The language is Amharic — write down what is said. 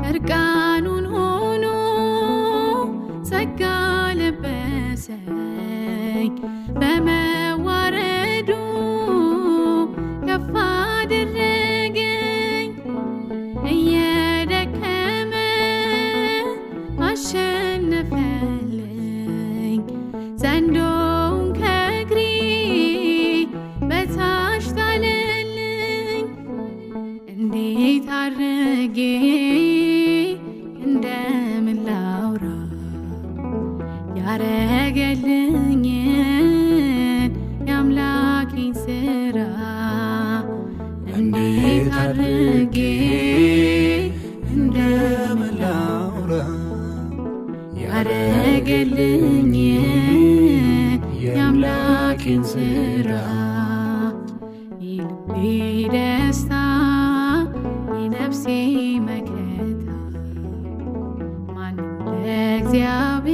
እርቃኑን ሆኖ ጸጋ ለበሰኝ በመዋረዱ ከፍ አደረገኝ እየደከመ አሸነፈልኝ ዘንዶውን ከእግሬ በታች ጣለልኝ እንዴት አድርጌ እንደምን ላውራ ያረገልኝን የአምላኬን ሥራ እንዴት አድርጌ እንደምን ላውራ ያረገልኝን የአምላኬን ሥራ የልቤ ደስታ የነፍሴ መከታ ማንም ለእግዚአብሔር